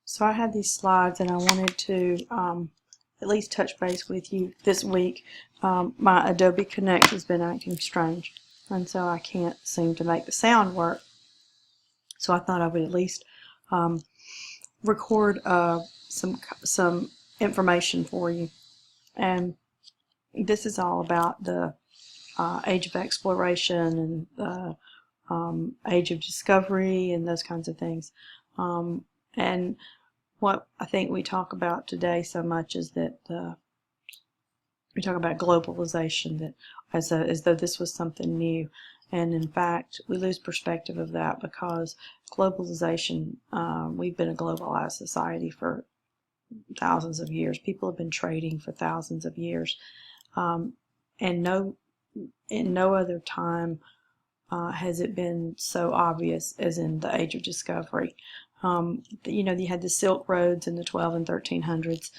So I had these slides and I wanted to at least touch base with you this week. My Adobe Connect has been acting strange, and so I can't seem to make the sound work. So I thought I would at least record some information for you. And this is all about the age of exploration and the age of discovery and those kinds of things. And what I think we talk about today so much is that we talk about globalization, that as though this was something new. And in fact, we lose perspective of that because globalization, we've been a globalized society for thousands of years. People have been trading for thousands of years. And in no other time has it been so obvious as in the age of discovery. You had the Silk Roads in the 12 and 1300s,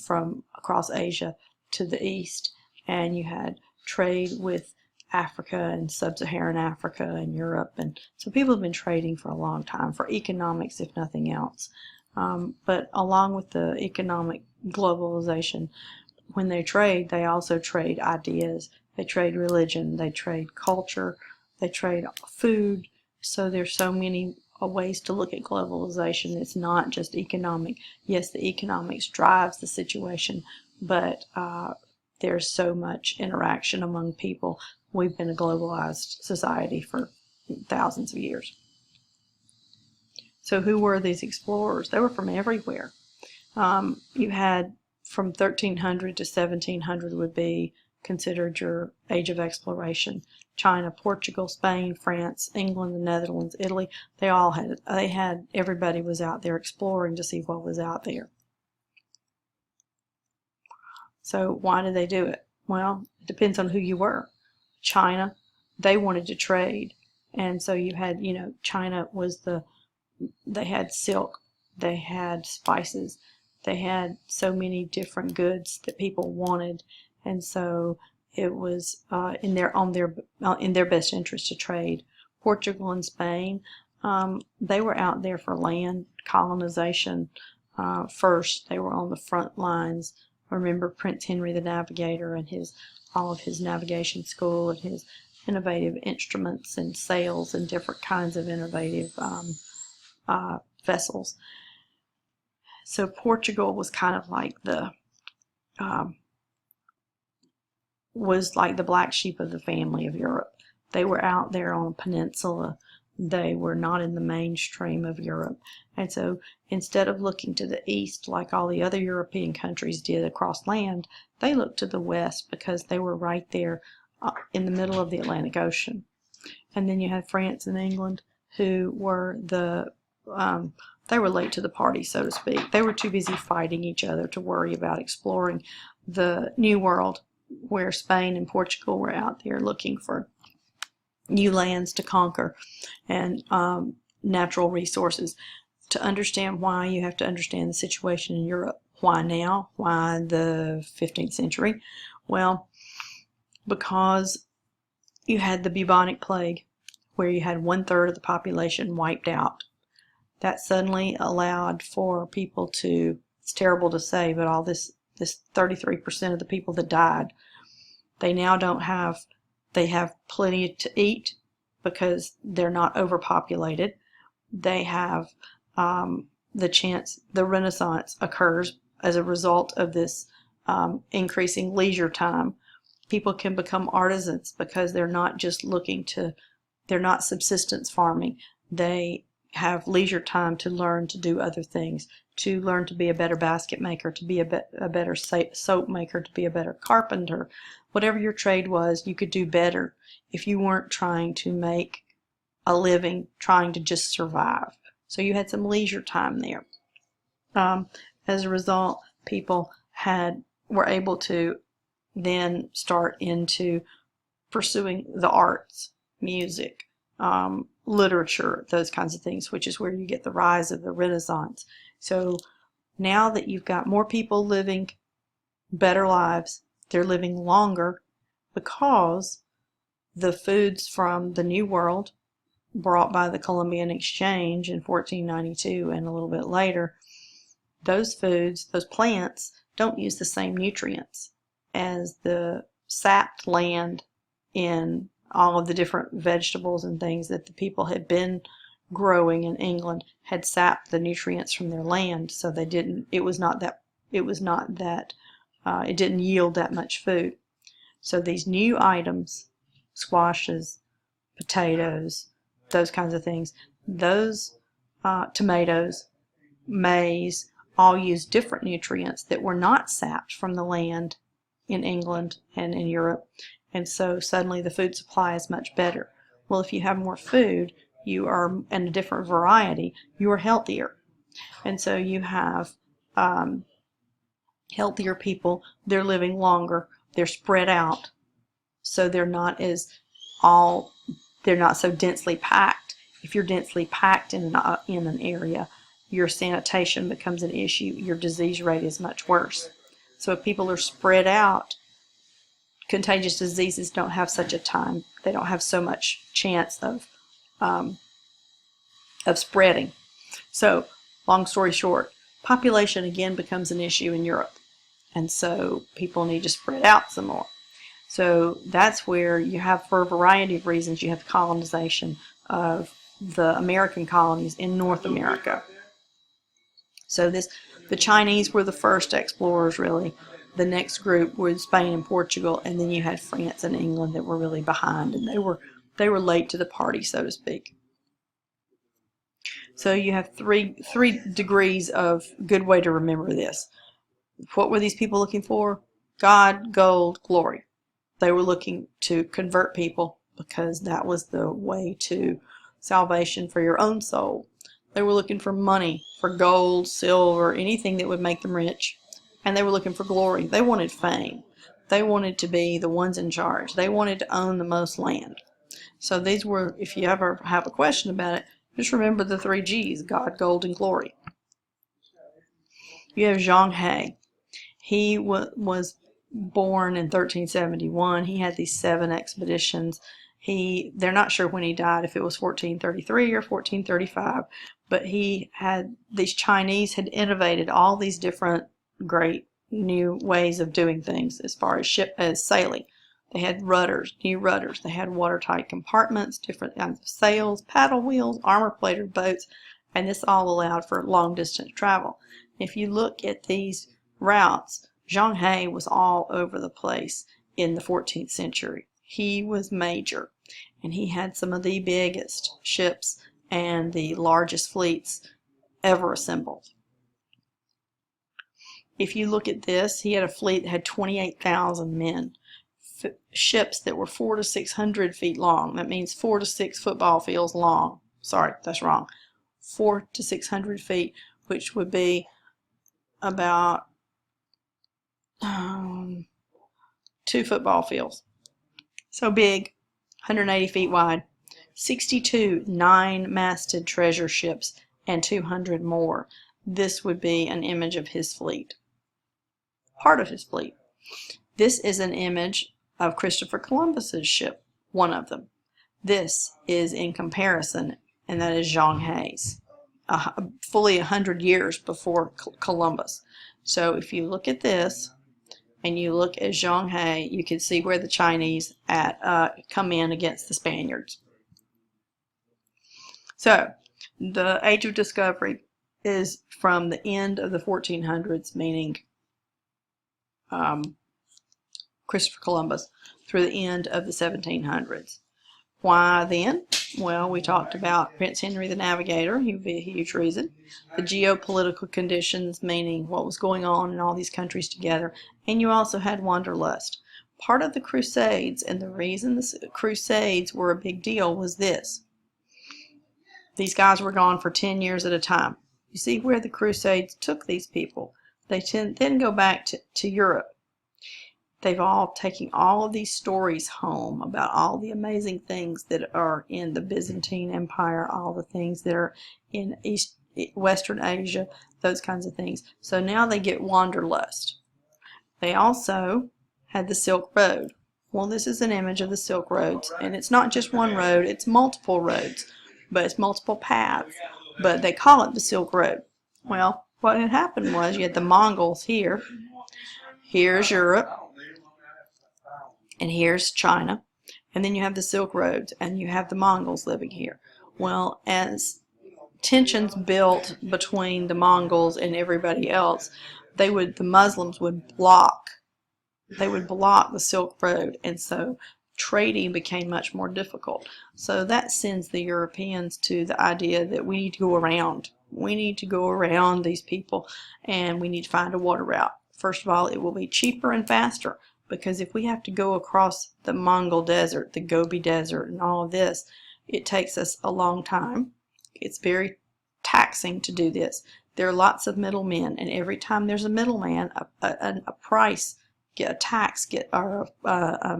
from across Asia to the east, and you had trade with Africa and sub-Saharan Africa and Europe, and so people have been trading for a long time for economics, if nothing else. But along with the economic globalization, when they trade, they also trade ideas, they trade religion, they trade culture, they trade food. So there's so many ways to look at globalization. It's not just economic. Yes, the economics drives the situation, but there's so much interaction among people. We've been a globalized society for thousands of years. So who were these explorers? They were from everywhere. You had from 1300 to 1700 would be considered your age of exploration. China, Portugal, Spain, France, England, the Netherlands, Italy, everybody was out there exploring to see what was out there. So why did they do it? Well, it depends on who you were. China, they wanted to trade. And so you had, China they had silk, they had spices, they had so many different goods that people wanted. And so it was in their best interest to trade. Portugal and Spain, they were out there for land colonization first. They were on the front lines. Remember Prince Henry the Navigator and all of his navigation school and his innovative instruments and sails and different kinds of innovative vessels. So Portugal was kind of like the black sheep of the family of Europe. They were out there on a peninsula. They were not in the mainstream of Europe. And so instead of looking to the east like all the other European countries did across land, they looked to the west because they were right there in the middle of the Atlantic Ocean. And then you had France and England, who were they were late to the party, so to speak. They were too busy fighting each other to worry about exploring the New World, where Spain and Portugal were out there looking for new lands to conquer and natural resources. To understand why, you have to understand the situation in Europe. Why now? Why the 15th century? Well, because you had the bubonic plague, where you had 1/3 of the population wiped out. That suddenly allowed for people to, it's terrible to say, but all this 33% of the people that died, they now they have plenty to eat because they're not overpopulated. They have the Renaissance occurs as a result of this increasing leisure time. People can become artisans because they're not just they're not subsistence farming. They have leisure time to learn to do other things, to learn to be a better basket maker, to be a better soap maker, to be a better carpenter. Whatever your trade was, you could do better if you weren't trying to make a living, trying to just survive. So you had some leisure time there. As a result, people were able to then start into pursuing the arts, music, literature, those kinds of things, which is where you get the rise of the Renaissance. So now that you've got more people living better lives, they're living longer because the foods from the New World, brought by the Columbian Exchange in 1492 and a little bit later, those foods, those plants, don't use the same nutrients as the sapped land in all of the different vegetables and things that the people had been growing in England had sapped the nutrients from their land, so they didn't. It didn't yield that much food. So these new items, squashes, potatoes, those kinds of things, those tomatoes, maize, all use different nutrients that were not sapped from the land in England and in Europe, and so suddenly the food supply is much better. Well, if you have more food, you are, and a different variety, you are healthier. And so you have healthier people, they're living longer, they're spread out, so they're not so densely packed. If you're densely packed in an area, your sanitation becomes an issue, your disease rate is much worse. So if people are spread out, contagious diseases don't have such a time, they don't have so much chance of spreading. So, long story short, population again becomes an issue in Europe, and so people need to spread out some more. So that's where you have, for a variety of reasons, you have colonization of the American colonies in North America. So the Chinese were the first explorers, really. The next group was Spain and Portugal, and then you had France and England that were really behind, and they were late to the party, so to speak. So you have three degrees of good way to remember this. What were these people looking for? God, gold, glory. They were looking to convert people because that was the way to salvation for your own soul. They were looking for money, for gold, silver, anything that would make them rich. And they were looking for glory. They wanted fame. They wanted to be the ones in charge. They wanted to own the most land. So these were, if you ever have a question about it, just remember the 3 G's, God, gold, and glory. You have Zheng He. He was born in 1371. He had these 7 expeditions. They're not sure when he died, if it was 1433 or 1435, but these Chinese had innovated all these different great new ways of doing things as far as sailing. They had new rudders. They had watertight compartments, different kinds of sails, paddle wheels, armor-plated boats, and this all allowed for long-distance travel. If you look at these routes, Zheng He was all over the place in the 14th century. He was major, and he had some of the biggest ships and the largest fleets ever assembled. If you look at this, he had a fleet that had 28,000 men. Ships that were 400 to 600 feet long. That means 4 to 6 football fields long. Sorry, that's wrong. 400 to 600 feet, which would be about 2 football fields. So big, 180 feet wide. 62 9-masted treasure ships and 200 more. This would be an image of his fleet. Part of his fleet. This is an image of Christopher Columbus's ship, one of them. This is in comparison, and that is Zheng He's, fully 100 years before Columbus. So if you look at this, and you look at Zheng He, you can see where the Chinese come in against the Spaniards. So the Age of Discovery is from the end of the 1400s, meaning Christopher Columbus, through the end of the 1700s. Why then? Well, we talked about Prince Henry the Navigator. He would be a huge reason. The geopolitical conditions, meaning what was going on in all these countries together. And you also had wanderlust. Part of the Crusades, and the reason the Crusades were a big deal, was this. These guys were gone for 10 years at a time. You see where the Crusades took these people. They then go back to Europe. They've all taken all of these stories home about all the amazing things that are in the Byzantine Empire, all the things that are in Western Asia, those kinds of things. So now they get wanderlust. They also had the Silk Road. Well, this is an image of the Silk Roads, and it's not just one road, it's multiple roads. but it's multiple paths. But they call it the Silk Road. Well, what had happened was you had the Mongols here. Here's Europe, and here's China, and then you have the Silk Roads, and you have the Mongols living here. Well, as tensions built between the Mongols and everybody else, the Muslims would block the Silk Road, and so trading became much more difficult. So that sends the Europeans to the idea that we need to go around. We need to go around these people, and we need to find a water route. First of all, it will be cheaper and faster, because if we have to go across the Mongol Desert, the Gobi Desert, and all of this, it takes us a long time. It's very taxing to do this. There are lots of middlemen, and every time there's a middleman, a price, a tax, or a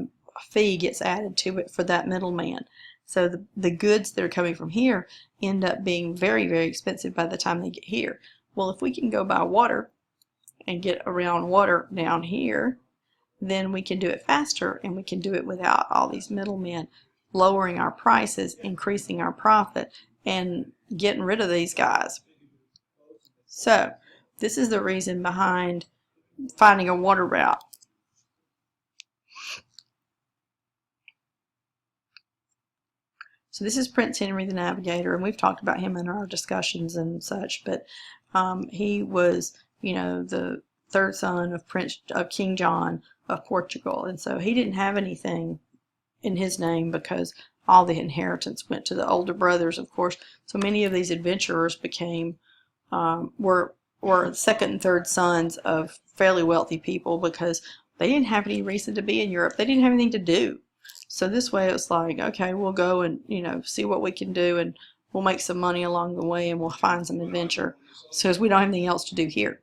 fee gets added to it for that middleman. So the goods that are coming from here end up being very, very expensive by the time they get here. Well, if we can go by water and get around water down here, then we can do it faster, and we can do it without all these middlemen, lowering our prices, increasing our profit, and getting rid of these guys. So this is the reason behind finding a water route. So this is Prince Henry the Navigator, and we've talked about him in our discussions and such, but he was, the third son of King John of Portugal, and so he didn't have anything in his name because all the inheritance went to the older brothers, of course. So many of these adventurers were second and third sons of fairly wealthy people because they didn't have any reason to be in Europe. They didn't have anything to do. So this way it's like, okay, we'll go and, see what we can do, and we'll make some money along the way, and we'll find some adventure, because we don't have anything else to do here.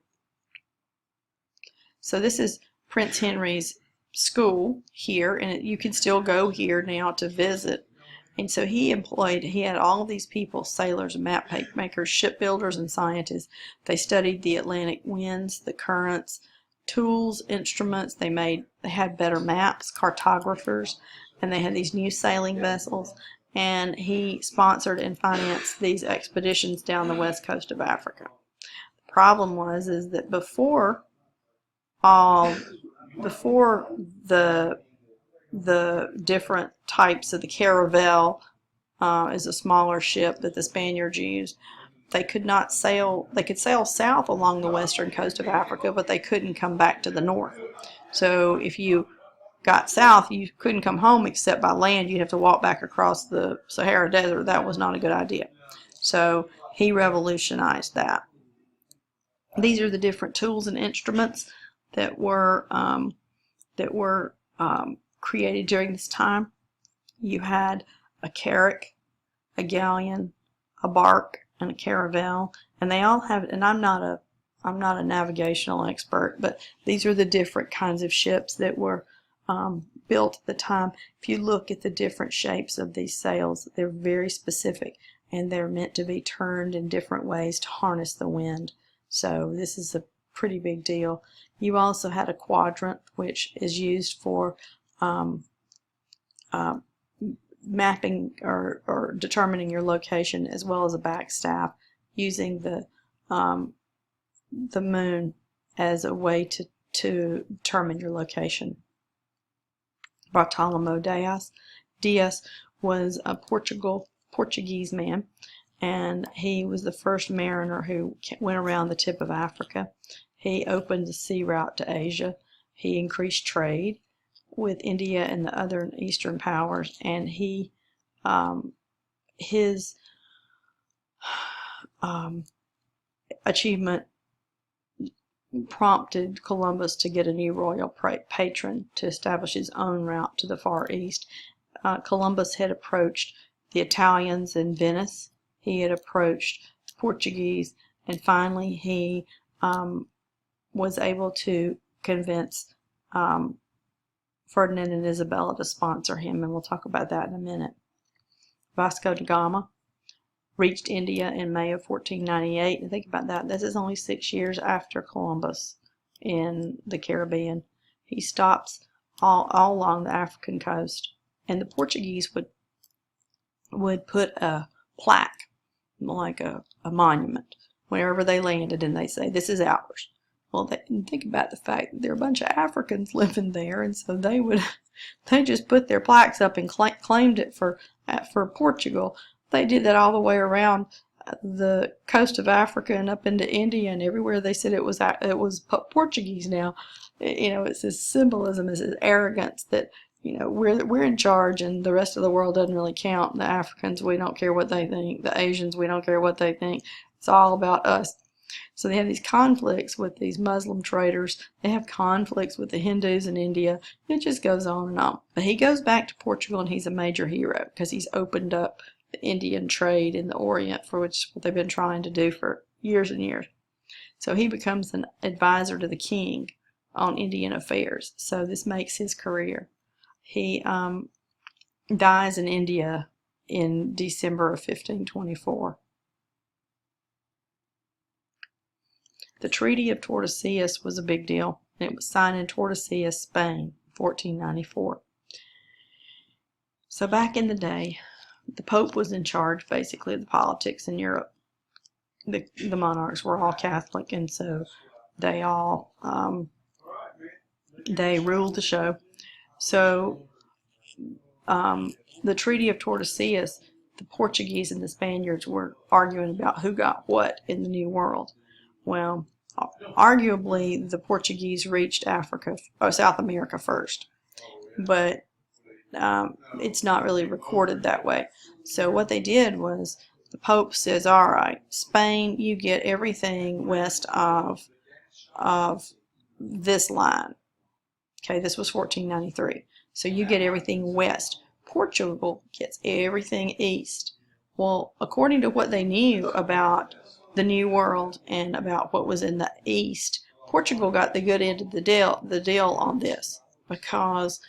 So this is Prince Henry's school here, and you can still go here now to visit. And so he had all these people, sailors, map makers, shipbuilders, and scientists. They studied the Atlantic winds, the currents, tools, instruments. They had better maps, cartographers, and they had these new sailing vessels. And he sponsored and financed these expeditions down the west coast of Africa. The problem is that before the different types of the caravel is a smaller ship that the Spaniards used. They could not sail. They could sail south along the western coast of Africa, but they couldn't come back to the north. So if you got south, you couldn't come home except by land. You'd have to walk back across the Sahara Desert. That was not a good idea. So he revolutionized that. These are the different tools and instruments that were created during this time. You had a carrack, a galleon, a bark, and a caravel, and they all have. And I'm not a navigational expert, but these are the different kinds of ships that were built at the time. If you look at the different shapes of these sails, they're very specific, and they're meant to be turned in different ways to harness the wind. So this is a pretty big deal. You also had a quadrant, which is used for mapping or determining your location, as well as a backstaff, using the moon as a way to determine your location. Bartolomeu Dias was a Portuguese man, and he was the first mariner who went around the tip of Africa. He opened the sea route to Asia. He increased trade with India and the other Eastern powers, and his achievement prompted Columbus to get a new royal patron to establish his own route to the Far East. Columbus had approached the Italians in Venice. He had approached the Portuguese, and finally he was able to convince Ferdinand and Isabella to sponsor him, and we'll talk about that in a minute. Vasco da Gama reached India in May of 1498, and think about that. This is only 6 years after Columbus in the Caribbean. He stops all along the African coast, and the Portuguese would put a plaque, like a monument, wherever they landed, and they say, this is ours. Well, they didn't think about the fact that there are a bunch of Africans living there, and so they just put their plaques up and claimed it for Portugal. They did that all the way around the coast of Africa and up into India and everywhere. They said it was Portuguese. Now, it's this symbolism, it's this arrogance that we're in charge and the rest of the world doesn't really count. The Africans, we don't care what they think. The Asians, we don't care what they think. It's all about us. So they have these conflicts with these Muslim traders. They have conflicts with the Hindus in India. It just goes on and on. But he goes back to Portugal and he's a major hero because he's opened up the Indian trade in the Orient, for which what they've been trying to do for years and years. So he becomes an advisor to the king on Indian affairs. So this makes his career. He dies in India in December of 1524. The Treaty of Tordesillas was a big deal. It was signed in Tordesillas, Spain, 1494. So back in the day, the Pope was in charge, basically, of the politics in Europe. The monarchs were all Catholic, and so they all they ruled the show. So the Treaty of Tordesillas, the Portuguese and the Spaniards were arguing about who got what in the New World. Well, arguably the Portuguese reached South America first, but it's not really recorded that way. So what they did was the Pope says, all right, Spain, you get everything west of this line. Okay, this was 1493. So you get everything west. Portugal gets everything east. Well, according to what they knew about the New World and about what was in the east, Portugal got the good end of the deal on this, because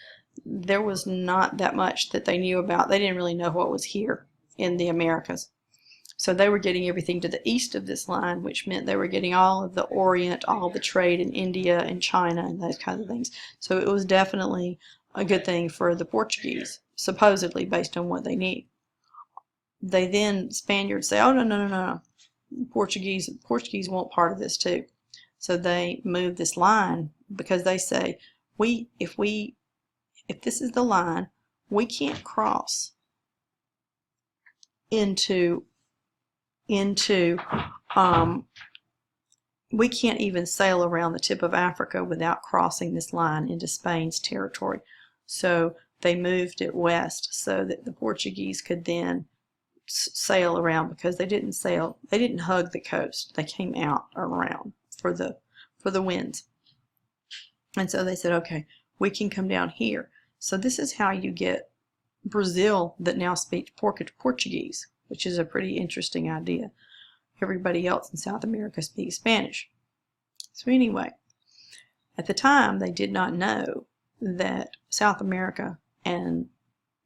there was not that much that they knew about. They didn't really know what was here in the Americas. So they were getting everything to the east of this line, which meant they were getting all of the Orient, all the trade in India and China and those kinds of things. So it was definitely a good thing for the Portuguese, supposedly based on what they knew. Spaniards say, oh, no. Portuguese want part of this too. So they move this line because they say, if this is the line, we can't cross we can't even sail around the tip of Africa without crossing this line into Spain's territory. So they moved it west so that the Portuguese could then sail around, because they didn't hug the coast. They came out around for the winds. And so they said, okay, we can come down here. So this is how you get Brazil that now speaks Portuguese, which is a pretty interesting idea. Everybody else in South America speaks Spanish. So anyway, at the time they did not know that South America and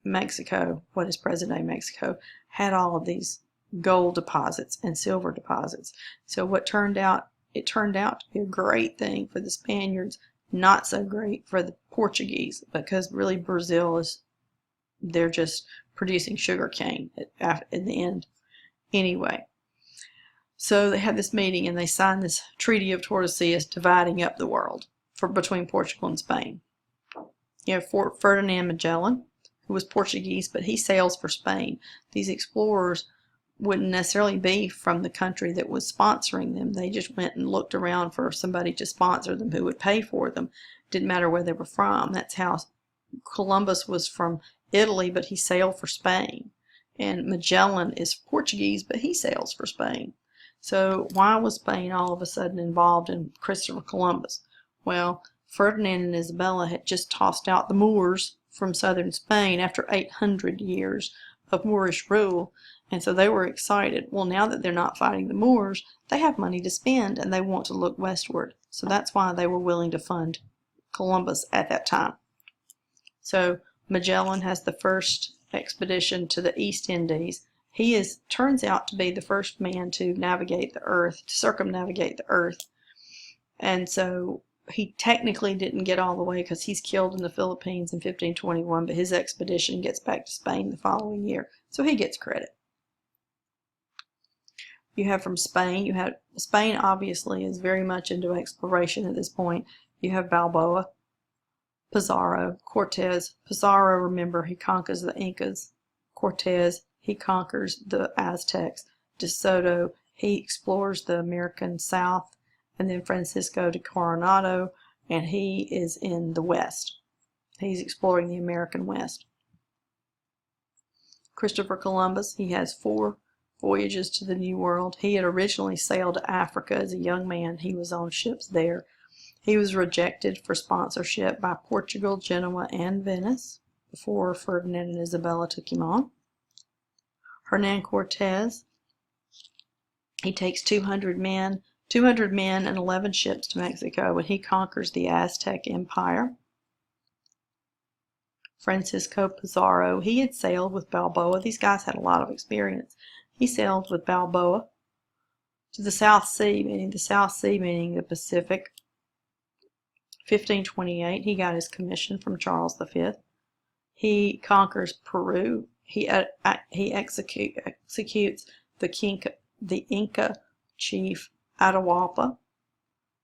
Mexico, what is present-day Mexico, had all of these gold deposits and silver deposits. So it turned out to be a great thing for the Spaniards, not so great for the Portuguese, because really Brazil they're just producing sugar cane in the end. Anyway, so they had this meeting and they signed this Treaty of Tordesillas, dividing up the world between Portugal and Spain. You have Ferdinand Magellan, who was Portuguese, but he sails for Spain. These explorers wouldn't necessarily be from the country that was sponsoring them. They just went and looked around for somebody to sponsor them who would pay for them. Didn't matter where they were from. That's how Columbus was from Italy, but he sailed for Spain. And Magellan is Portuguese, but he sails for Spain. So why was Spain all of a sudden involved in Christopher Columbus? Well, Ferdinand and Isabella had just tossed out the Moors from southern Spain after 800 years of Moorish rule, and so they were excited. Well, now that they're not fighting the Moors, they have money to spend and they want to look westward. So that's why they were willing to fund Columbus at that time. So Magellan has the first expedition to the East Indies. He turns out to be the first man to navigate the earth, to circumnavigate the earth. And so he technically didn't get all the way because he's killed in the Philippines in 1521, but his expedition gets back to Spain the following year. So he gets credit. You have from Spain, Spain obviously is very much into exploration at this point. You have Balboa, Pizarro, Cortez. Pizarro, remember, he conquers the Incas. Cortez, he conquers the Aztecs. De Soto, he explores the American South. And then Francisco de Coronado, and he is in the West. He's exploring the American West. Christopher Columbus, he has 4 voyages to the New World. He had originally sailed to Africa as a young man. He was on ships there. He was rejected for sponsorship by Portugal, Genoa, and Venice before Ferdinand and Isabella took him on. Hernan Cortez, he takes 200 men and 11 ships to Mexico, and he conquers the Aztec Empire. Francisco Pizarro, he had sailed with Balboa. These guys had a lot of experience. He sailed with Balboa to the South Sea, meaning the Pacific. 1528, he got his commission from Charles V. He conquers Peru. He executes the Inca chief Atahualpa.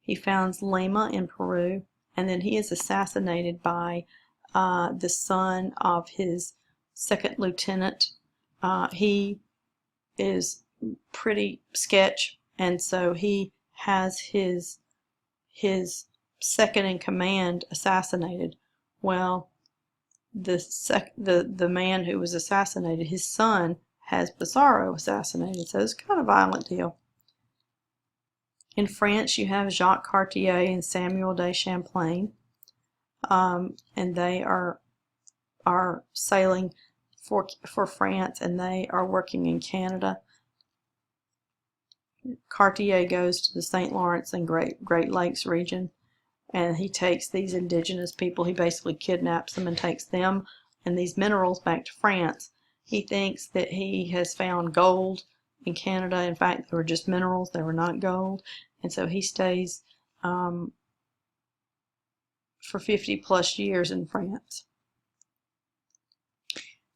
He founds Lima in Peru, and then he is assassinated by the son of his second lieutenant. He is pretty sketch, and so he has his second in command assassinated. Well, the man who was assassinated, his son, has Pizarro assassinated, so it's kind of a violent deal. In France, you have Jacques Cartier and Samuel de Champlain, and they are sailing for France, and they are working in Canada. Cartier goes to the St. Lawrence and Great Lakes region, and he takes these indigenous people. He basically kidnaps them and takes them and these minerals back to France. He thinks that he has found gold in Canada. In fact, they were just minerals. They were not gold. And so he stays for 50 plus years in France.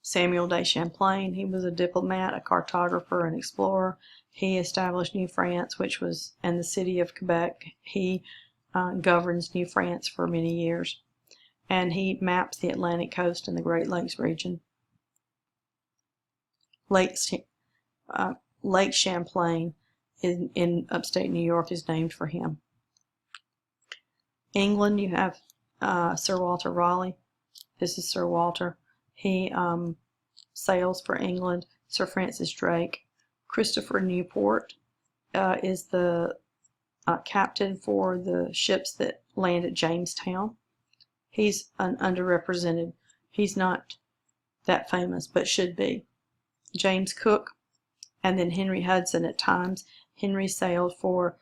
Samuel de Champlain, he was a diplomat, a cartographer, an explorer. He established New France, and the city of Quebec. He governs New France for many years, and he maps the Atlantic coast and the Great Lakes region. Lake Champlain in upstate New York is named for him. England, you have Sir Walter Raleigh. This is Sir Walter. He sails for England. Sir Francis Drake. Christopher Newport is the captain for the ships that land at Jamestown. He's an underrepresented. He's not that famous, but should be. James Cook, and then Henry Hudson at times. Henry sailed for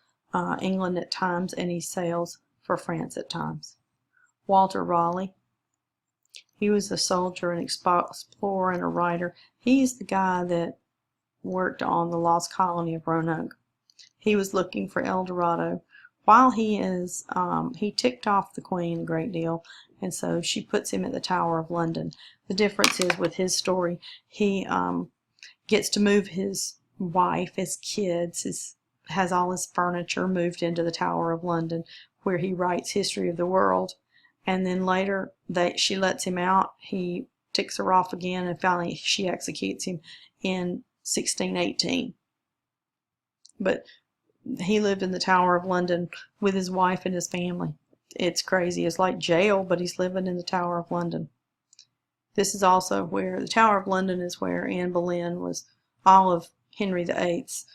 England at times, and he sails for France at times. Walter Raleigh, he was a soldier, an explorer, and a writer. He's the guy that worked on the lost colony of Roanoke. He was looking for El Dorado. While he ticked off the Queen a great deal, and so she puts him at the Tower of London. The difference is with his story, he gets to move his wife, his kids, has all his furniture moved into the Tower of London, where he writes History of the World. And then later, she lets him out. He ticks her off again, and finally she executes him in 1618. But he lived in the Tower of London with his wife and his family. It's crazy. It's like jail, but he's living in the Tower of London. This is also where the Tower of London is where Anne Boleyn was. All of Henry VIII's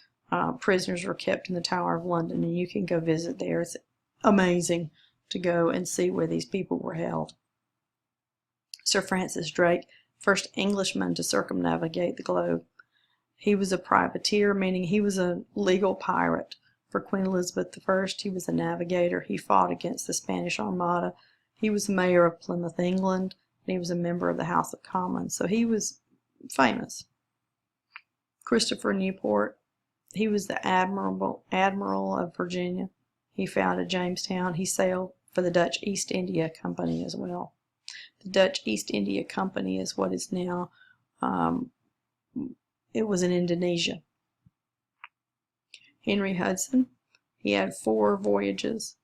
prisoners were kept in the Tower of London, and you can go visit there. It's amazing to go and see where these people were held. Sir Francis Drake, first Englishman to circumnavigate the globe. He was a privateer, meaning he was a legal pirate for Queen Elizabeth I. He was a navigator. He fought against the Spanish Armada. He was mayor of Plymouth, England, and he was a member of the House of Commons. So he was famous. Christopher Newport, he was the admiral of Virginia. He founded Jamestown. He sailed for the Dutch East India Company as well. The Dutch East India Company is what is now, it was in Indonesia. Henry Hudson, he had 4 voyages.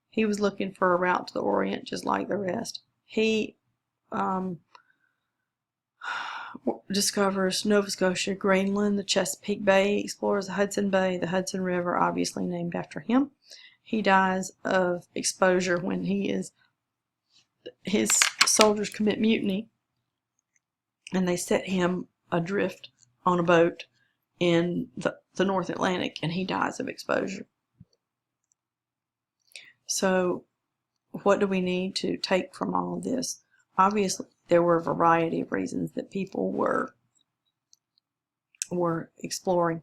He was looking for a route to the Orient just like the rest. He discovers Nova Scotia, Greenland, the Chesapeake Bay, explores the Hudson Bay, the Hudson River, obviously named after him. He dies of exposure when his soldiers commit mutiny, and they set him adrift on a boat in the North Atlantic, and he dies of exposure. So what do we need to take from all of this? Obviously, there were a variety of reasons that people were exploring,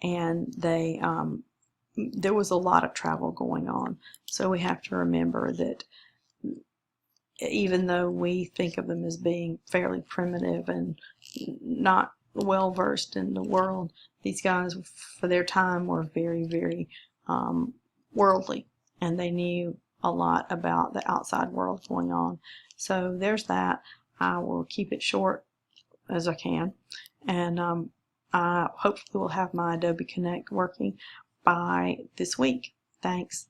and there was a lot of travel going on. So we have to remember that even though we think of them as being fairly primitive and not well versed in the world, these guys for their time were very, very worldly, and they knew a lot about the outside world going on. So there's that. I will keep it short as I can, and I hopefully will have my Adobe Connect working by this week. Thanks.